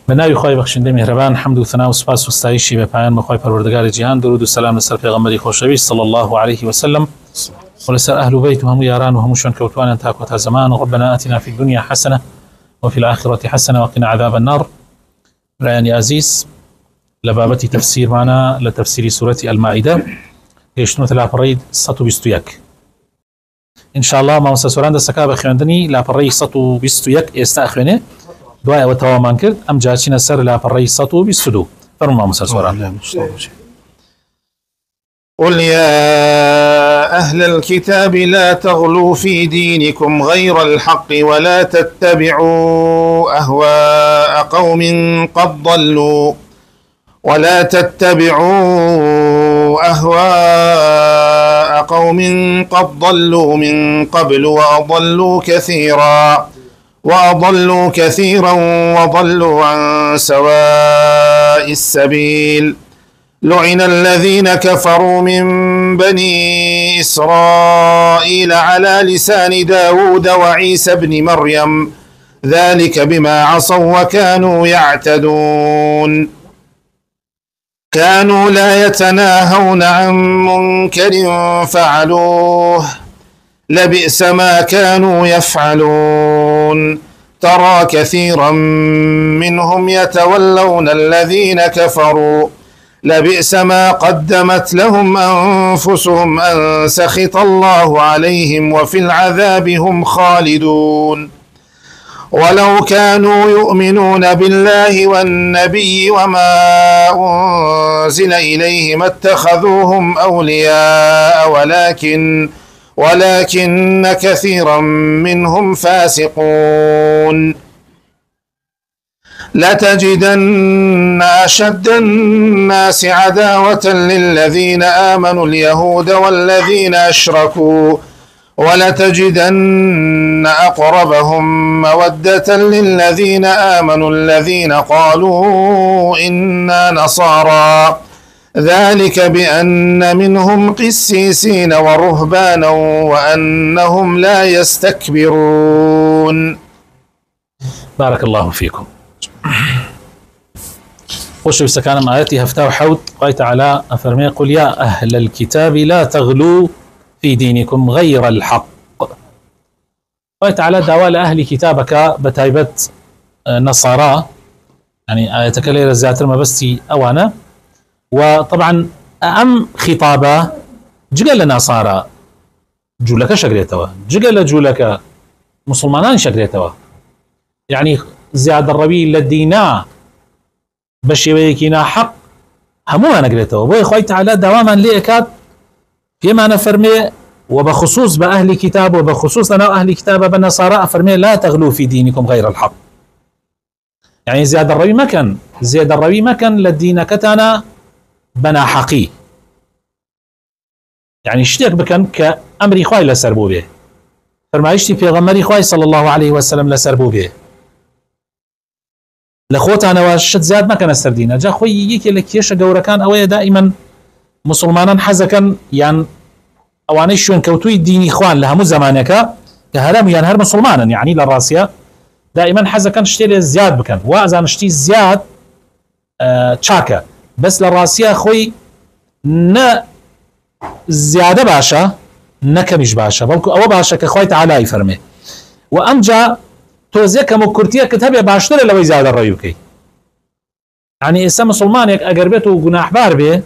بناوی خوای بخشنده مهربان حمد و ثنا و سپاس و ستایشی به پایان بخوای پروردگار جهان، درود و سلام لسر پیغمبری خوشویست صلی الله علیه و سلم و لسر اهل بیت و همو یاران و هموشون کوتوان تا کوتا زمان. و ربنا آتنا في الدنيا حسنه وفي الآخرة حسنه وقنا عذاب النار. رأياني عزيز لبابتي تفسير معنا لتفسير سورة المائدة يشتنو ثلاث ريد سطو بيستويك إن شاء الله. ما مساسوران دا سكابة خيوندني لا بري سطو بيستويك استأخوينه دعاء وتوامان كرد أم جاتشين سر لا بري سطو بيستدو فرما ما مساسوران. قل يا أهل الكتاب لا تغلوا في دينكم غير الحق ولا تتبعوا أهواء قوم قد ضلوا من قبل وأضلوا كثيرا وضلوا عن سواء السبيل. لعن الذين كفروا من بني إسرائيل على لسان داود وعيسى بن مريم ذلك بما عصوا وكانوا يعتدون. كانوا لا يتناهون عن منكر فعلوه لبئس ما كانوا يفعلون. ترى كثيرا منهم يتولون الذين كفروا لبئس ما قدمت لهم أنفسهم أن سخط الله عليهم وفي العذاب هم خالدون. ولو كانوا يؤمنون بالله والنبي وما أنزل إليه ما اتخذوهم أولياء ولكن كثيرا منهم فاسقون. لتجدن أشد الناس عداوة للذين آمنوا اليهود والذين أشركوا ولتجدن أقربهم مودة للذين آمنوا الذين قالوا إنا نصارى ذلك بأن منهم قسيسين ورهبانا وأنهم لا يستكبرون. بارك الله فيكم. خوش بسكان آياتي هفتا وحوت قال تعالى أفرمي قل يا أهل الكتاب لا تغلوا في دينكم غير الحق. قال تعالى دوال أهل كتابك بتايبت نصارى يعني آية كليلة زياتر ما بستي أوانا. وطبعا أم خطابة جقل نصارى جولك شكريتوا جقل جولك مسلمانان شكريتوا يعني زيادة الربي لدينا بشيويكينا حق هموها نقريتوا وبي خوي تعالى دواما ليكات فيما نفرمي وبخصوص بأهل كتاب وبخصوص أنا أهل كتاب بالنصارى أفرمي لا تغلوا في دينكم غير الحق. يعني زيادة الربي ما كان لدينا كتانا بنا حقي يعني اشتيك بكن كأمري خواي لسربو به فرمايشتي في غمري خواي صلى الله عليه وسلم لسربو به لخوت أنا وشت زاد ما كان استردينا جا خوي يجيك لكيش جورا كان أويا دائما مسلمانا حزكا يعني أواني شون كوتوي ديني إخوان لها مو زمانك كهلام يعني هر مسلمانا يعني للراسية دائما حزكا اشتري زياد بكن وأذا نشتي زياد تشاكا بس للراسية خوي نا زيادة باشا نكمش باشا بلكو أو باشا كخوي تعالى يفرمي وأمجا توزيك مكرتية كتابة باشتر لو زيادة الرأيوكي يعني إسا مسلمانك أقربته قناح بار به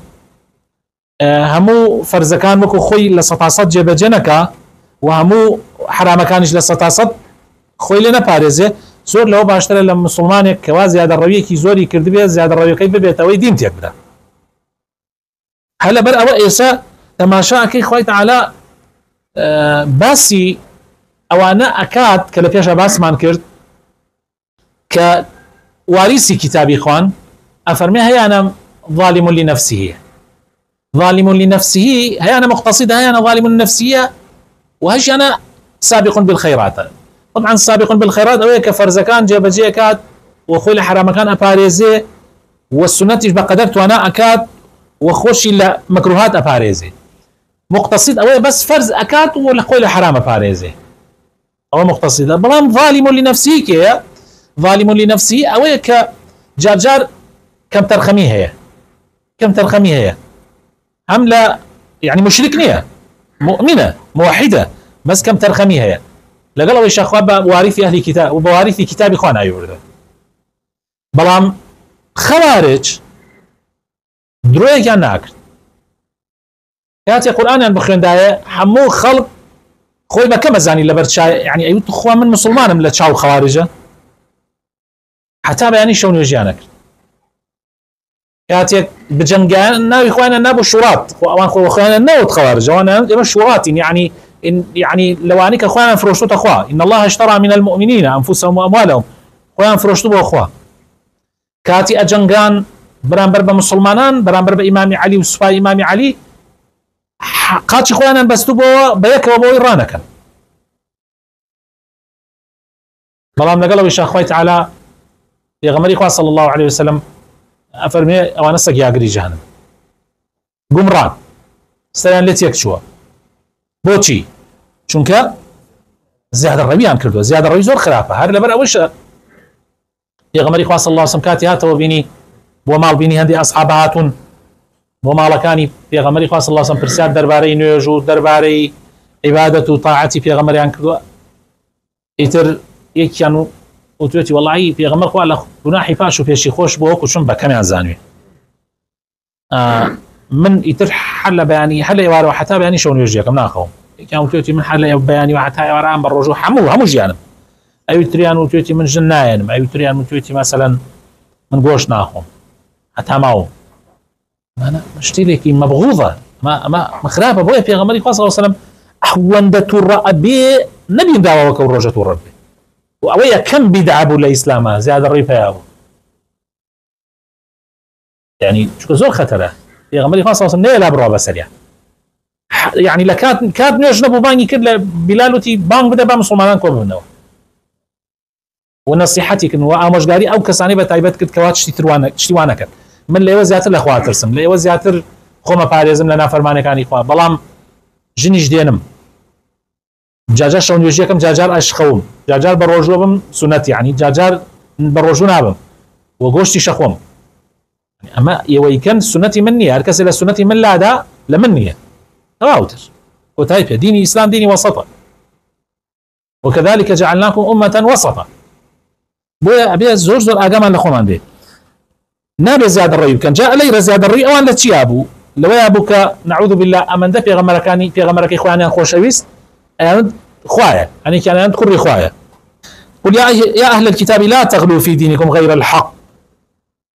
همو فرزكان مكو خوي لسطاسات جيب جنكا وهمو حرامكانش لسطاسات خوي لنا بارزه زور لو باشتر لما مسلمانك كوا زيادة الرأيوكي زوري كردبية زيادة الرأيوكي ببيتاوي ديمتيك بدا هلا بر أو إسا تماشاكي خوي تعالى باسي أوانا أكاد كالبياشا باسمان كرد كواريسي كتابي إخوان أفرمي هيا أنا ظالم لنفسه هيا أنا مقتصد هيا أنا ظالم لنفسه وهش أنا سابق بالخيرات. طبعا سابق بالخيرات أوي كفرزكان جيكات وخولي حرامكان أباريزي والسنة بقدرت وأنا أكاد وخوشي لمكروهات أباريزي مقتصد أوي بس فرز أكاد ولا خوي حرام أباريزي أو مقتصد بلام ظالم لنفسه كي ظالم لنفسه أوي جار كم ترخمي هي كم ترخمي هي عملة يعني مشرك نية مؤمنة موحدة بس كم ترخمي هي لقالوا يا شيخ بوارث أهل كتاب وبوارث كتاب إخوانا يورده بلام خوارج دروي كان ناكر كاتي قرآن يعني بخير داية حمو خلق خوي ما كم زاني لبرتشاي يعني أيوت أخوان من مسلمان من لتشاو خوارجة حتى يعني شون يجيانك كاتي بجنجان ناوي إخوانا نابو شورات وأخوانا ناوت خوارج وأنا شورات يعني لو أنك أخوانا فروشتو أخوا إن الله اشترى من المؤمنين أنفسهم وأموالهم أخوانا فروشتو أخوا كاتي أجنجان برانبر بمسلمانان برانبر بإمام علي وصفاء إمام علي قاتش أخوانا بستو بيك وبو إيرانك بلام نقلوا إيش أخوي تعالى يا غمري إخوة صلى الله عليه وسلم أفرمي أو نسق يا قري جهنم قمران سلام ليت يكشوا بوتشي شنك زيادة الربيع كردو زيادة الربيع زور خلافة هذا لبر أوش يا غمري إخوة صلى الله عليه وسلم كاتي هاتوا بيني ومال بيني هندي أصحابهاتون ومالكاني يا غمري إخوة صلى الله عليه وسلم برسال درباري نيوجو درباري عبادة وطاعتي في غمري عن كردو يتر يكيانو وتوتي والله في غمر خو على جناحي فاشو في شي خوش بوك وشن بكم زانوي من يتر حل بياني حل يوار وحتى بياني شلون يجيكم ناخهم كان توتي من حل بياني وحتى يوار عم بالرجوع همو جانب اي تريان وتوتي من جناين اي تريان وتوتي مثلا من بوش ناخهم حتى ماو انا مشتركي مبغوضه ما خرابه بويا في غمر صلى الله عليه وسلم احوندت الرأبي نبي دعوه وكروجه الرب وأويا كم بدعة أبو الإسلام زيادة الرفاع يعني شو زور خطرة يا غمري خاصة وصلنا لا برا بسريع يعني لكات نجنبوا باني كده بلالوتي بانك بده بمسلمان كوب منه ونصيحتي كن وامش قاري او كساني بتايبت كد كواتش تشتوانا كد من لي وزياتر الاخوات ترسم لي وزياتر خوما باريزم لنا فرمانه كان اخوا بلام جني جدينم جاجار شون يجيكم جاجار اشخوم جاجار بروجوبم سنت يعني جاجار بروجو نابم وغوشتي شخوم اما يويكن سنتي مني هركس الى سنتي من لا دا لمني راوتر وتايب ديني اسلام ديني وسطا وكذلك جعلناكم امه وسطا بويا ابي زور اقام لخوم عندي نابي زياد الري كان جاء لي زياد الري او ان تشيابو لو يا ابوك نعوذ بالله امن ده في غمركاني في غمرك اخواني خوشويست أنا خوايا يعني كان أنت كل خوايا قل يا أهل الكتاب لا تغلوا في دينكم غير الحق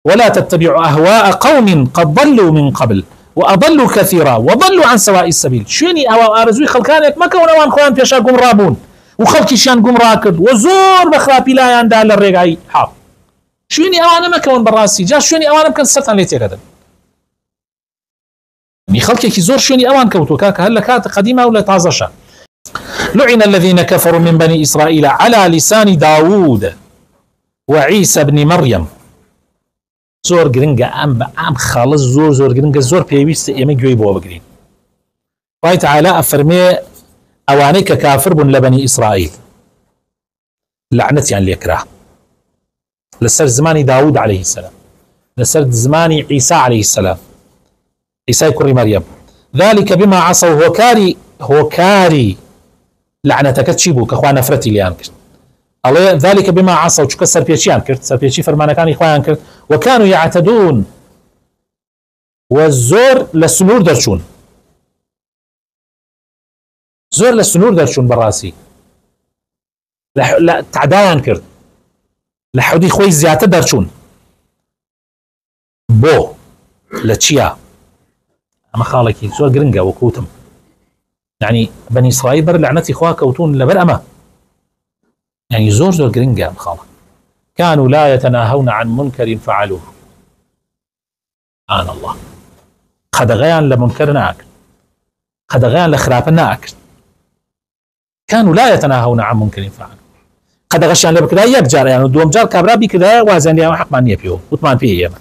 ولا تتبعوا أهواء قوم قد ضلوا من قبل وأضلوا كثيرا وضلوا عن سواء السبيل شوني أو أرزوي خلقانك ما كون أوان خوان فيشا قم رابون وخلقي شان قم راكد وزور بخرابي لا يندال الرقاي حاف شوني أوانا ما كون براسي جا شوني أوانا مكان ستان ليتي غدا يعني خلقي زور شوني أوان كوتو كاكا هلا كانت قديمة ولا تازشا لعن الذين كفروا من بني إسرائيل على لسان داود وعيسى بن مريم زور جرينجا أم خالص زور جرينجا زور بيويست يمي جوي بوا بجرين الله تعالى أفرمي أوانيك كافر بن لبني إسرائيل لعنتي عن اليكره لسر زمان داود عليه السلام لسر زمان عيسى عليه السلام عيسى كري مريم ذلك بما عصوا هو كاري لعنتك تشيبو كخوان نفرتي ليان كرت الله ذلك بما عصوا شو كسر بيشيان كرت سر بيشي فرمانا كان إخوان كرت وكانوا يعتدون والزور للسنور درشون زور للسنور درشون براسي لا تعدايان كرت لحودي خوي زيادة درشون بو لتشيا أما خالكي زور قرنقا وكوتم يعني بني إسرائيل بر لعنتي إخوة كوتون لبر أما يعني زور قرنقا خالك كانوا لا يتناهون عن منكر فعلوه سبحان الله خدغيان لمنكر ناكل خدغيان لخراف ناكل كانوا لا يتناهون عن منكر فعلوه خدغشان لبكدا يكجار يعني دوم جار كابرا بكدا وازن ليا حق مانيه فيه وثمان فيه يما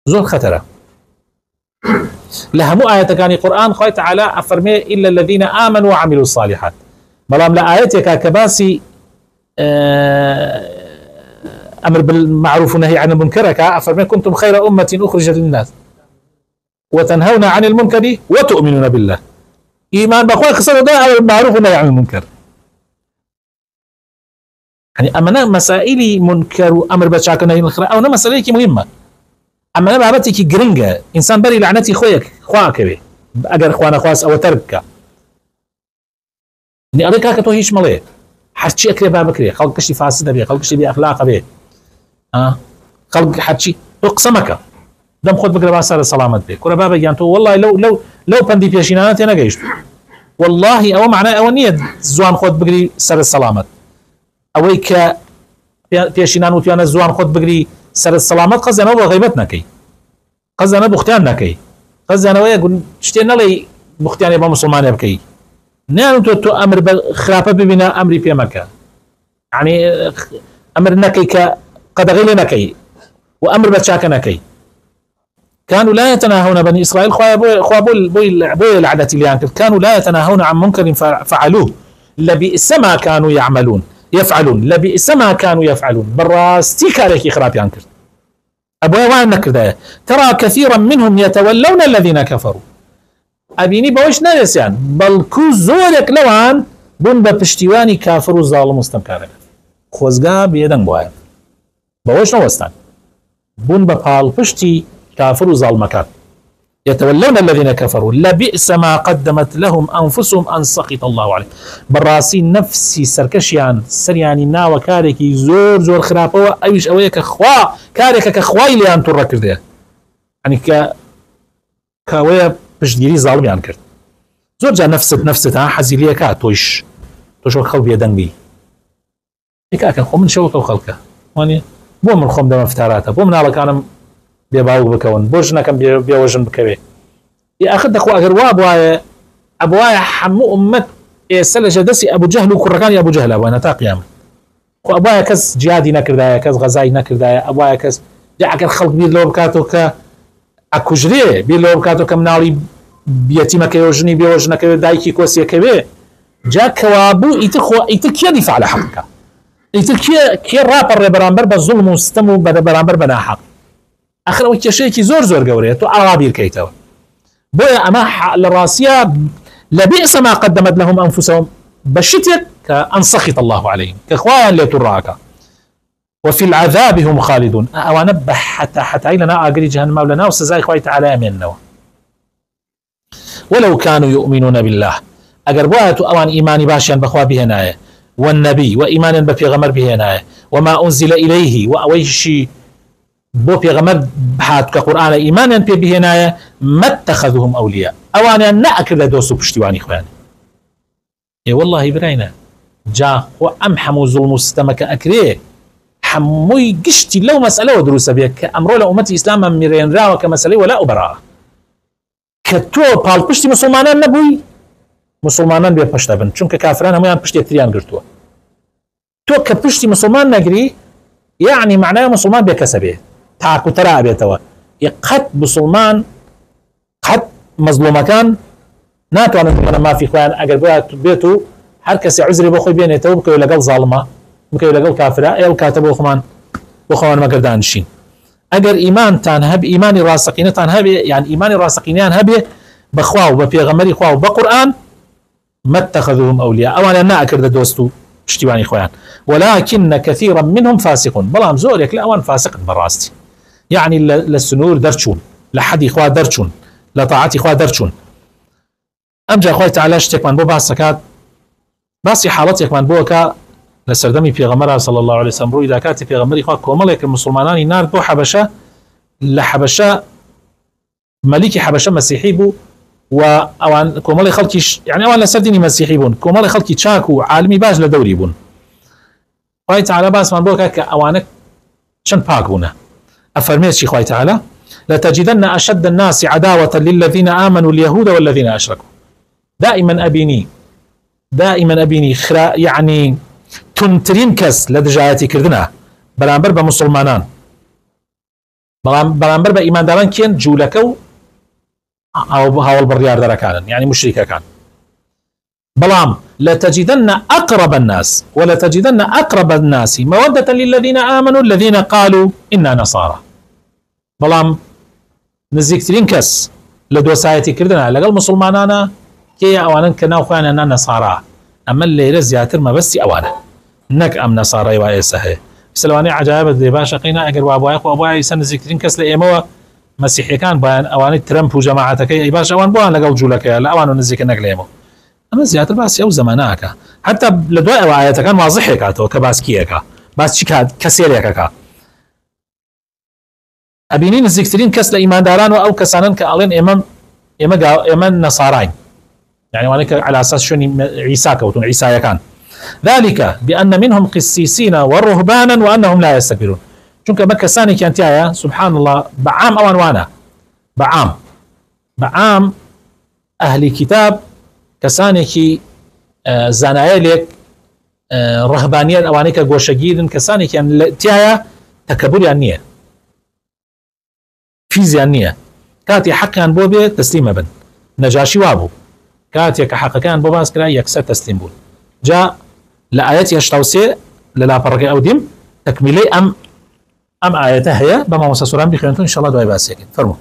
زور خطره لها مو آية كان القرآن خوي تعالى أفرمي إلا الذين آمنوا وعملوا الصالحات بلام لا آياتك كباسي امر بالمعروف ونهي عن المنكر افرمي كنتم خير امه اخرجت للناس وتنهون عن المنكر وتؤمنون بالله. ايمان بخوي خسر ده امر بالمعروف ونهي عن المنكر. يعني امنا مسائل منكر وامر بشاك نهي الخير او مسائل مهمه. اما انا بابتي جرينجا انسان بري لعنتي خويك خواك به اگر اخوانا خواس او تركه اني اريك هكا تو هيش مليه حرشي اكري بابكري خلق شي فاسد به خلق شي باخلاق به خلق حرشي اقسمك دم خود بقرا باسر سلامت به كره بابا يعني تو والله لو بندي بيشينات انا جيش والله او معناه او نيه زوان خود بقري سر السلامت اويك بيشينان وتيانا زوان خود بقري سر السلامت قصدي انا غيبتنا كي قصدي انا بختياننا كي قصدي انا ويا قلت شتينا لي بختيان يبقى مسلمان يبكي نعم تو امر بخرافه ببنا امري في مكه يعني امر نكي قد غيلنا كي وامر بتشاكنا كي كانوا لا يتناهون بني اسرائيل خوا بوي العدة اللي كانوا لا يتناهون عن منكر فعلوه لبئس ما كانوا يفعلون لبئس ما كانوا يفعلون براستيك عليك خراب ينكر ابويا وين نكر ترى كثيرا منهم يتولون الذين كفروا ابيني بوش نرسيان بل كو زورك لوان بون بپشتیوانی كافر و ظالم مستمكارك خوزگا بيدن بوايا بوش نوستان بون بپال پشتی كافر و ظالمكان يتولون الذين كفروا لبئس ما قدمت لهم انفسهم ان سخط الله عليهم براسي نفسي سركشيان سرياني ناو كاريكي زور خرابه ايش اويك اخوا كاريك كخواي اللي انتو ركرده يعني كاويا پشتگیری ظالمیان کرد زۆر جا نفست ها حەزی لێ کات تۆش وەک خەڵک بێدەنگ بی کاکە خۆ من شەوەکە و خەڵکە وانێ بۆ من خۆم دەمە فتاراتە بۆ مناڵەکانم بێباوک بکەون بۆ ژنەکەم بێوەژن بکەوێ ئاخر دەخوا ئەگەر وا بواە ئەبوایە هەموو ئومەت ئێستا لە ژەدەستی ئەبوو جەهل و کوڕەکانی ئەبوو جەهل بووە تا قیامەت خۆ ئەبوایە کەس جیادی نەکردایە کەس غەزای نەکردایە ئەبوایە کەس ئەگەر خەڵک بیر لەوە بکاتەوە کە ئەکوژرێ بیر لەوە بکاتەوە کە مناڵی بيتيمەکەوە ژنی بێوە ژنەکەوێ دایکی کۆسیەکەوێ جا کەوابوو ئیتر کێ دیفاع لە حەق بکە ئیتر کێ ڕاپەڕێ بەرامبەر بە زوڵم و ستەم و بەرامبەر بە ناحەق ئاخر ئەوە کێشەیەکی زۆر گەورەیە تۆ ئاوا بیرکەیتەوە بۆیە ئەمە لە ڕاستیە لەبئس ما قدمت لهم أنفسهم بشتێک کە أن سخط الله عليهم کە خوایان لێ تووڕاکە وفي العذاب هم خالدون ئەوانە بە حەتایی لەناو ئاگری جەهەنەما و لەناو سزای خوای تەعالا ئەمێننەوە ولو كانوا يؤمنون بالله اگر بواتو اوان ايماني باشيان بخوا بهنايه والنبي وايمانا ببيغمر بهنايه وما انزل اليه واويشي بو بيغمر بحات كقران ايمانا بهنايه ما اتخذهم اولياء اوان ناكل دوسو بشتواني اخواني اي والله براينا جا وامحم ظلم استمك اكريه حموي قشتي لو مساله ودروس بك امر لامه اسلام ميرين راو كمساله ولا ابراء كتو بالپشتی مسلمانان نبوی مسلمانان بێ پشت بن چونکە کافران هەمویان پشتێکتریان گرتووە تۆ کە پشتی مسلمان نەگری یعنی معنای مسلمان بێ کەسە بێ تاکوتەرا بێتەوە قەت مسلمان قەت مەزلومەکان ناتوانن بکەنە مافی خۆیان ئەگەر بێت و هەر کەسێ عوزری بۆ خۆی بێنێتەوە بکەوێ لەگەڵ زاڵمە بکەوێ لەگەڵ کافرا ئێوە کاتە بۆ خۆمان مەگەردانشین اگر ایمانتان هب ایمانی راسخینتان هب يعني ایمانی راسخینیان هب بخوا و بپیغمبری خوا و بقرآن ما اتخذوهم اولياء اوان نا اكرد دوستو اشتواني خوان ولكن كثيرا منهم فاسقون بلام زورك لا اوان فاسق براستي يعني للسنور درچون لحد اخوا درچون لطاعتي اخوا درچون امجا اخوي تعالى اشتك من بو باسكات باسي حالتك من بوكا لسردمي پیغمبر صلى الله عليه وسلم روي داكاتي پیغمبري خوا كوملك المسلمانان نار بو حبشه لحبشه ملكي حبشه مسيحي بو واوان كوملي خلقي يعني اوان لسردني مسيحي بون كوملي خلقي تشاكو عالمي باش لدوري بون خوي تعالى باس من بوكا كاوانك شن باك بونا افرميت شي خوي تعالى لتجدن اشد الناس عداوه للذين امنوا اليهود والذين اشركوا دائما ابيني يعني تنترين كس لدجايتي كردنا برامبر بمسلمانان برامبر بإيمان داران كين جولكو أو هاول بريار دارا كانن يعني مشركة كان بلام لتجدن أقرب الناس ولتجدن أقرب الناس مودة للذين آمنوا الذين قالوا إنا نصارى. بلام نزيكترين كس لدو سايتي كردنا لقل مسلمانانا كي أوانا كناو خوانا نصارى، أما اللي رزياتر ما بس أوانا نك أم نصارى وإيسا سلواني عجائب دي باشا قينا أقر وابوايق وابوايق يسان نزيكترين كس لإيموا مسيحي كان بيان أواني ترامب وجماعتك أي باشا أوان بوان لقل جولك لا أوانو نزيك نك لإيموا أما زياتر باس يو زماناك حتى لدواء وآياتا كان واضحي كاتو كباسكيكا باس شكا كسيريكا أبينين نزيكترين كس لإيمان داران أو كسانن كألين إمام نصارين يعني وانك على أساس شوني عيسى كوتون عيسى كان ذلك بأن منهم قسيسين ورهبانا وأنهم لا يستكبرون. شنك مكة ساني كانت يا سبحان الله بعام أوان وانا بعام أهل كتاب كساني كي زنايلك رهبانية أوانيك قوشجيد كساني كان تيايا تكبر النية فيزياء النية كاتي حقا بوبي تسليم بن نجاشي وابو كاتي كحق كان بوباس كلا يكسر تسليم بول جاء لآيات يشتوسي للا برقي أو ديم تكملي أم آياتها هي بما مساسوران بخيانتون إن شاء الله دعي باسيكين فرمو.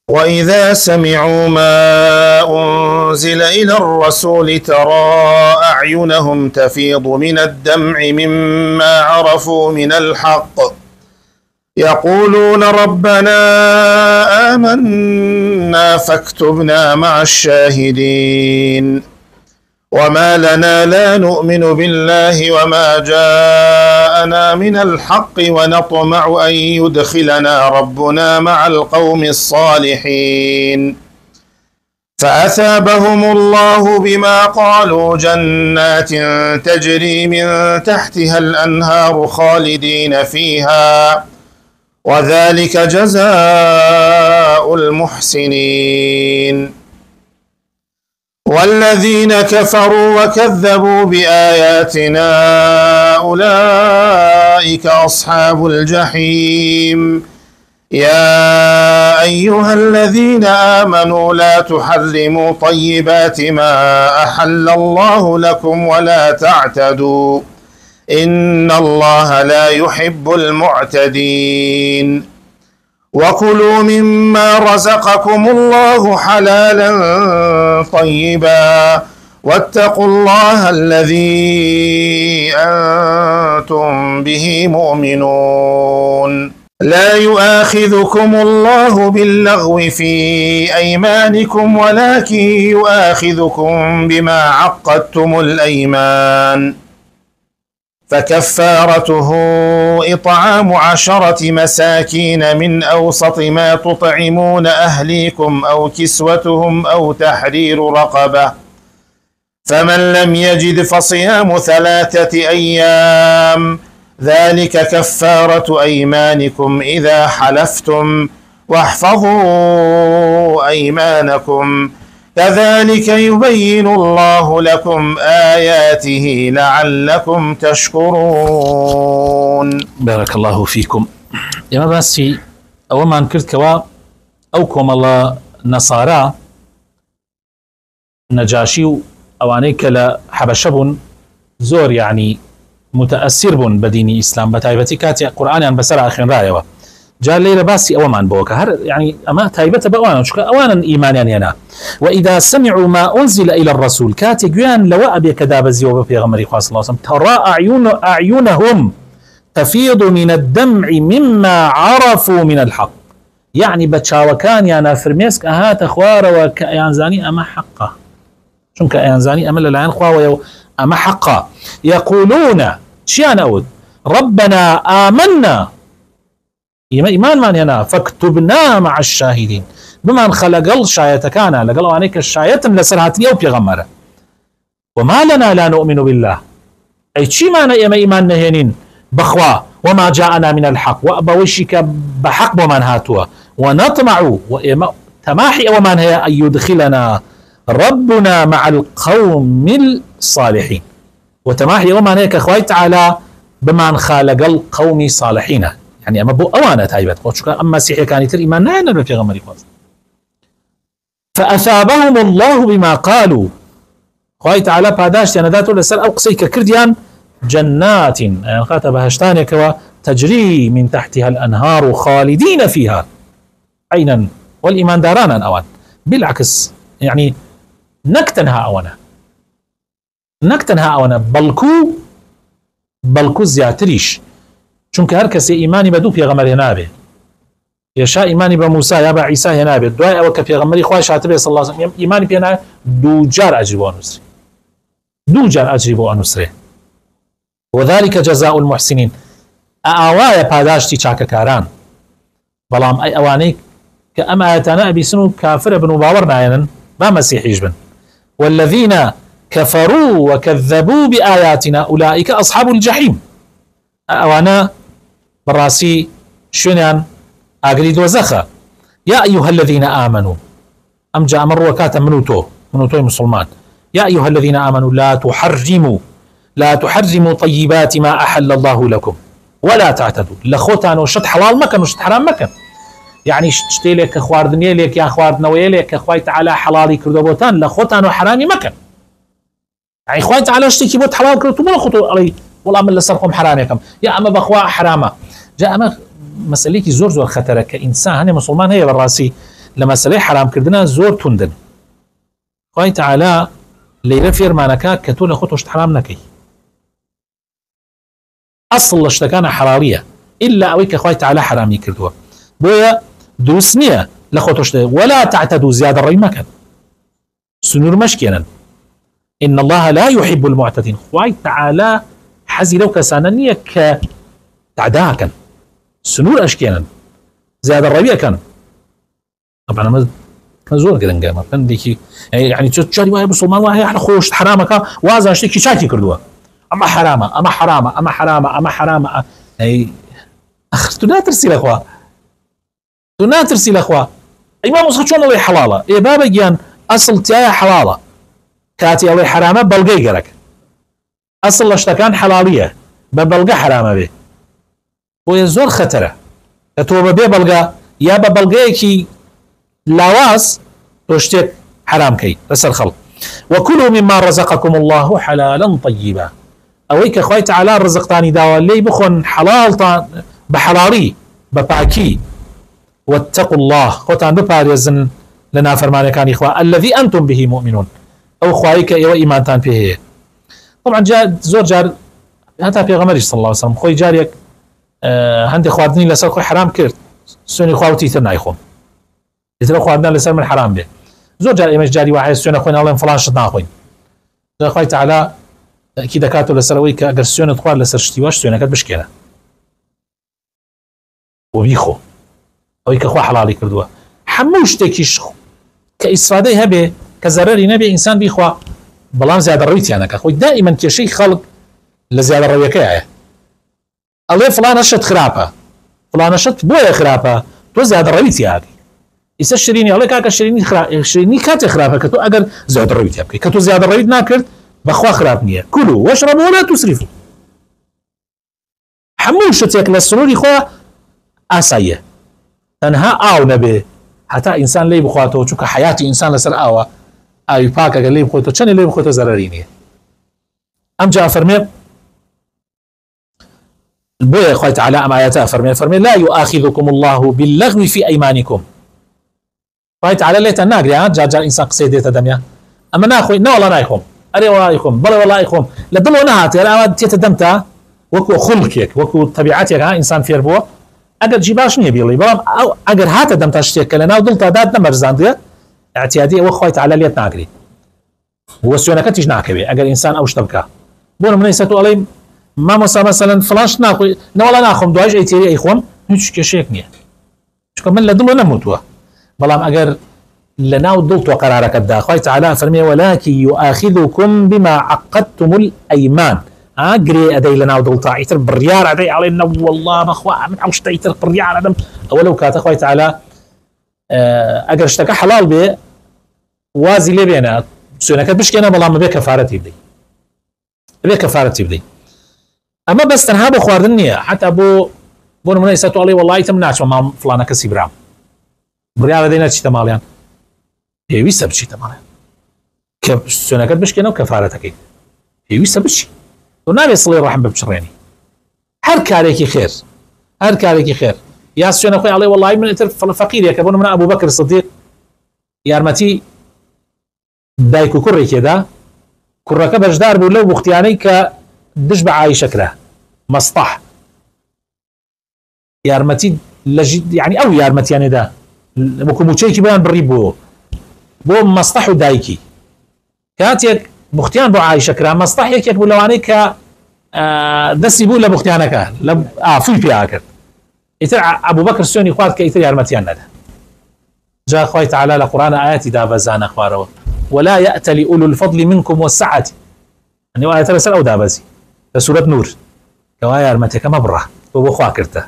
وإذا سمعوا ما أنزل إلى الرسول ترى أعينهم تفيض من الدمع مما عرفوا من الحق يقولون ربنا آمنا فاكتبنا مع الشاهدين وما لنا لا نؤمن بالله وما جاءنا من الحق ونطمع أن يدخلنا ربنا مع القوم الصالحين فأثابهم الله بما قالوا جنات تجري من تحتها الأنهار خالدين فيها وذلك جزاء المحسنين والذين كفروا وكذبوا بآياتنا أولئك أصحاب الجحيم يا أيها الذين آمنوا لا تحرموا طيبات ما أحل الله لكم ولا تعتدوا إن الله لا يحب المعتدين وكلوا مما رزقكم الله حلالا طيبا واتقوا الله الذي أنتم به مؤمنون لا يؤاخذكم الله باللغو في أيمانكم ولكن يؤاخذكم بما عقدتم الأيمان فكفارته إطعام 10 مساكين من أوسط ما تطعمون أهليكم أو كسوتهم أو تحرير رقبة فمن لم يجد فصيام 3 أيام ذلك كفارة أيمانكم إذا حلفتم واحفظوا أيمانكم كذلك يبين الله لكم آياته لعلكم تشكرون. بارك الله فيكم. يا ما باسي أو ما انكرت كوا أوكم الله نصارى نجاشي أوانيك لا حبشبن زور يعني متأثر بن بديني إسلام بتايبتي كاتي قرآن عن بسرعة أخيرا رأيوا جاء ليلة باسي أو ما بوك هر يعني أما تايبته بأوانا شكا أوانا إيمان يعني أنا وإذا سمعوا ما أنزل إلى الرسول كاتي جوان لو أبي كذاب زيوب في غمري خاص الله ترى أعينهم تفيض من الدمع مما عرفوا من الحق يعني بتشاوكان يعني فرميسك أهات أخوار وكأيانزاني أما حقه شنك أيانزاني أما للعين خوا أما حقه يقولون شيان أود ربنا آمنا إيمان ما ينا فاكتبنا مع الشاهدين بمن خلق شايتكانا لقالوا عنيك الشايت لسرهات يوب يغمر وما لنا لا نؤمن بالله أي شي معنى إيمان نهينين بخوا وما جاءنا من الحق وأبوشك بحق ومن هاتوا ونطمع تماحي ومن هي أن يدخلنا ربنا مع القوم الصالحين وتماحي ومن هيك أخوي تعالى بمن خلق القوم صالحين يعني أما بو أوانا تايبت أما سيحي كان يتر إيمان نانا في غمري فأثابهم الله بما قالوا خوای تعالى پاداشتیان داتو لسر او قسەی کە کردیان جنات خاتە بەهشتانێکەوە تجري من تحتها الأنهار خالدين فيها عينا والإيمان دارانا أوان بالعكس يعني نكتنها أونا بلكو زياتريش چونکە هەر کەسێ ئیمانی بە دوو پێغەمبەر هێنابێ یەشا ئیمانی بە موسا یا بە عیسا هێنابێت دوای ئەوە کە پێغەمبەری خوای هاتبێ صلی الله علیه و سلم ئیمانی پێ هێنا دووجار ئەجری بۆ ئەنووسرێ دووجار ئەجری بۆ ئەنووسرێ وذلك جزاء المحسنين ئاوایە پاداشتی چاکەکاران بەڵام ئەی ئەوانەی کە ئەم ئاەتانە ئەبیسن و کافرە بن و باوەڕ نایەنن با مەسیحیش بن والذين كفروا وكذبوا بآياتنا أولئك أصحاب الجحيم أوانا براسي شنان أقري دوزخة يا أيها الذين آمنوا أم جاء مرة كاتا منوتو مسلمان يا أيها الذين آمنوا لا تحرموا طيبات ما أحل الله لكم ولا تعتدوا لخوتان وشت حلال مكان وشت حرام مكان يعني شتي لك خواردني لك يا خواردنوي لك خوي تعالى حلالي كردوبوتان لخوتان وحرامي مكان يعني خوي تعالى شتي كيبوت حلال كردو بلا خطو علي والله من لسركم حرامكم يا أما بخوا حرامة جاء أما مسألة زور خطرة كإنسان هني مسلمان هي بالراسي لما مسألة حرام كردنا زور تندن خوي تعالى ليرة فيرمانكا كتول خطو شت حرام نكي أصل اشتكانا حرارية إلا أويك خوي تعالى حرامي كردوه بويا دروسنية لخوتوش ولا تعتدوا زيادة الرأي مكان سنور مشكلا إن الله لا يحب المعتدين خوي تعالى حزي لو كسانانية كتعداها كان سنور أشكينا زيادة الرأي كان طبعا ما زور قدن قامر كان ديكي يعني تشاري واحد بسلمان واحد على خوش حرامك وازا اشتكي شاكي كردوه أما حرامة أي أخر تناترسي الأخوة إمام مصر شون الله حلالة إيه بابا جيان أصل تيايا حلالة كاتي الله حرامة بلغي قرك أصل اشتكان حلالية ببلغي حرامة به ويزور خطرة كتوبة بي بلغا يا ببلغي كي لاواز تشتك حرام كي رسل خلق وكلوا مما رزقكم الله حلالا طيبا أويك خوي تعالى رزقتاني داوا اللي بخون حلال بحلالي بباكي واتقوا الله خوتان بباريزن لنا فرمان كان إخوة الذي أنتم به مؤمنون أو خوايك إيوة إيمانتان فيه طبعا جاء زور جار هتا في غمرش صلى الله عليه وسلم خوي جاريك هندي خواردني لسر خوي حرام كرت سوني خواوتي ترنا يخون يترى خواردنا لسر من حرام به زور جار إيمش جاري واحد سوني خوين الله فلان شطنا خوين خوي تعالى أكيد كاتو لسرويك أجر سوني تخوار لسر شتيواش سوني كات بشكله وبيخو أو كخوا حلالي كردوا حموش تكيش كإسرائيل هبه كزرري نبي إنسان بيخوا بلان زيادة رويتي أنا كخوي دائما كشيء خلق لزيادة رويك يا الله فلان أشت خرابة فلان أشت بويا خرابة تو زيادة رويتي يا إذا شريني الله كاك شريني كات خرابة كتو أجر زيادة رويتي أبكي كتو زيادة رويت ناكرت بخوا خراب نية كلوا واشربوا ولا تسرفوا حموش تيك للسرور إخوة أسايا تنها آو نبي حتى إنسان لي بخواته چونك حياتي إنسان لسر آوا آوي باكا قال لي بخواته چني لي بخواته زرريني أم جاء فرمي بويا خوي تعالى أم آياته فرمي لا يؤاخذكم الله باللغو في أيمانكم خوي تعالى ليت الناقري جا إنسان قصيدة دميا أما ناخوي نا والله نايخم أري والله يخم بلا والله يخم لدلو نهاتي أنا تيتدمتا وكو خلقك وكو طبيعتك إنسان فيربو اگر جيباش نية بيلي بلام او اگر هات دم تشتيك لنا ودلتا داد نمرزاندية اعتيادية وخوي تعالى ليت ناقري هو السيونة كتيج ناكبي اگر انسان او شتبكا بونا من يساتو علي ما مسا مثلا فلاش ناخوي نولا ناخم دواج اي تيري اي خوم نيش كشيك نية شكو من لدلو نموتوا بلام اگر لنا ودلتوا قرارك الدا خوي تعالى فرمي ولكن يؤاخذكم بما عقدتم الايمان أجري أدي لنا ودلتا يتر بالريال أدي علينا والله بخوا من عوش تيتر بالريال أدم ولو كات أخوي تعالى أجر اشتكى حلال به وازي لي بينا سوينا كات بشكينا بلا ما بيه كفارة تبدي أما بس تنها بخواردنية حتى أبو بون من يساتو علي والله يتمناش ما فلانا كسي برام بالريال أدينا تشي تماليان پێویستە بچیتەمانە کە سوێنەکەت بشکێنە و کەفارەتەکەی پێویستە بچی تۆ نابێت سڵی ڕەحم بچڕێنی هەر کارێکی خێر یا سوێنە خۆی ئەڵێ وەڵڵی من ئیتر فەقیرێکە بۆ نمونە ئەبوو بەکر سیدیق یارمەتی دایک و کوڕێکێدا کوڕەکە بەشدار بوو لەو وختیانەی کە دش بە عایشە کرا مەستەح یارمەتی یعنی ئەو یارمەتیانێدا وەکو موچەیەکی بەیان بڕی بۆ مەستەح و دایکی کاتێک بوختیان بۆ عایشە کرا مەستەح یەکێک بوو لەوانەی کە دەستی بوو لە بوختیانەکە لە ئافووی پێیا کرد ئیتر ئەبوو بەکر سوێنی خوارد کە ئیتر یارمەتیان نەدا جا خوای تعالی لە قورئان ئاەتی دابەزانە خوارەوە ولا يأتل أولو الفضل منكم والسعة يعني وآية ترسل أو دابزي سورة نور كوايا يارمتك مبرة بۆ خوا کردە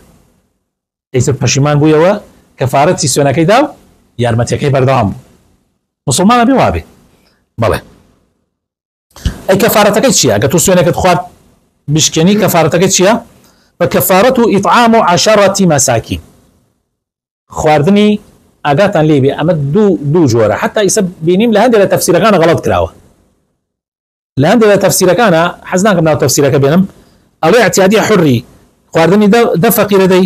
ئیتر پەشیمان بوویەوە کەفارەتی سوێنەکەی دا و یارمەتیەکەی بەردەوام مسلمانە بێ وابێ بەڵێ ئەی کەفارەتەکەی چییە ئەگە تۆ سوێنەکەت خوارد بشکێنی کەفارەتەکەی چییە فكفارة إطعام 10 مساكين خواردني ئاگاتان لێ بێ ئەمە دوو جۆرە حتا ئیسە بینیم لە هەندێک لە تەفسیرەکانە غەڵەت کراوە لە هەندێک لە تەفسیرەکانە حەز ناکەم ناو تەفسیرەکە بێنم ئەڵێ اعتیادی حڕی خواردنی دە فەقیرە دەی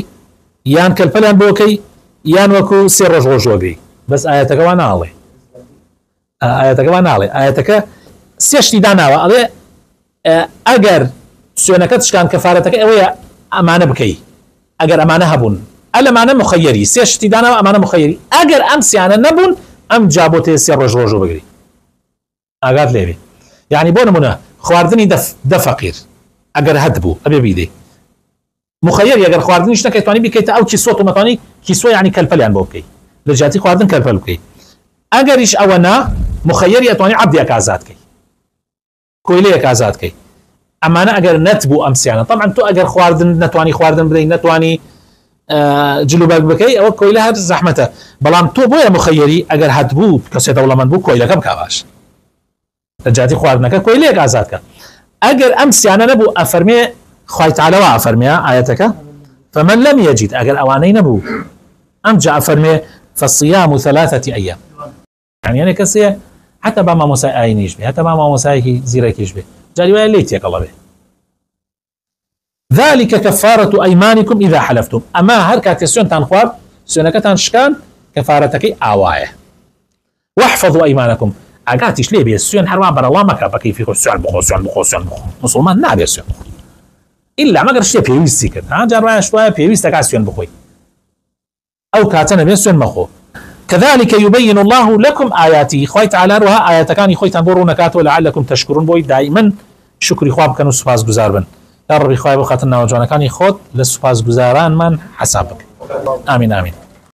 یان کەلپەلیان بۆکەی یان وەکو 3 ڕۆژ ڕۆژوەبێ بەس ئاەتەکە وا ناڵێ ئاەتەکە سێشتی داناوە ئەڵێ ئەگەر سوێنەکە تشکان کەفارەتەکە ئەوەیە ئەمانە بکەی ئەگەر ئەمانە هەبوون ئەلەمانە مخەیەری سێشتی داناوە ئەمانە مخەیەری ئەگەر ئەم سیانە نەبوون ئەم جابۆتێ 3 ڕۆژ ڕۆژوە بگری ئاگات لێبێ یعنی بۆ نمونە خواردنی دە فەقیر ئەگەر هەت بوو ئەبێ بیدێ مخەیەری ئەگەر خواردنیش نەکەی توانی بکەیتە ئەو کیسۆت و مەتوانی کیسۆ یعنی کەلپەلیان بۆ بکەی لە جاتی خواردن کەلپەل بکەی ئەگەریش ئەوە نا مخەیەری ئەتوانی عەبدێک ئازاد کەی کۆیلەیەک ئازاد کەی ئەمانە ئەگەر نەت بوو ئەم سیانە طبعا تۆ ئەگەر خواردن نەتوانی خواردن بدەی نەتوانی جلوبەر بکەی ئەوە کۆیلە هەر زەحمەتە بەڵام تۆ بۆیە مخەیەری ئەگەر هەت بوو کەسێ دەوڵەمەند بوو کۆیلەکە بکا باش لە جاتی خواردنەکە کۆیلەیەک ئازاد کە ئەگەر ئەم سیانە نەبوو ئەفەرمێ خوای تعالی وا ئەفەرمێ ئاەتەکە فمن لم يجد ئەگەر ئەوانەی نەبوو ئەم جا ئەفەرمێ فالصيام 3 أيام يعني کەسێ حتى با مامۆسای ئاینیش بێ حتى با مامۆسایەکی زیرەکیش بێ جاری وایە لێی تێکەڵە بێ ذلك كفارة أيمانكم إذا حلفتم أما هر كاتي سوێنتان خوارد سوێنەکەتان شکان کەفارەتەکەی ئاوایە واحفظوا أيمانكم ئاگاتیش لێ بێ سوێن هەروە بەرەڵا مەکە بە کەیفی خۆ سوێن بخۆ مسلمان نابێ سوێن بخۆ ئیلا مەگەر شتێ پێویستی کرد جار وایە شتوایە پێویستە کا سوێن بخۆی ئەو کاتە نەبێ سوێن مەخۆ كذلك يبين الله لكم آياته خوای تعالی روها آیاتەکانی خۆیتان بۆ ڕوونەکاتەوە لعلكم تشكرون بۆی دائما شکری خوا بکەن و سوپاسگوزار بن یا ڕەبی خوای بۆ خاتر ناوەجوانەکانی خۆت لە سوپاسگوزارانمان حساب بکە آمین آمین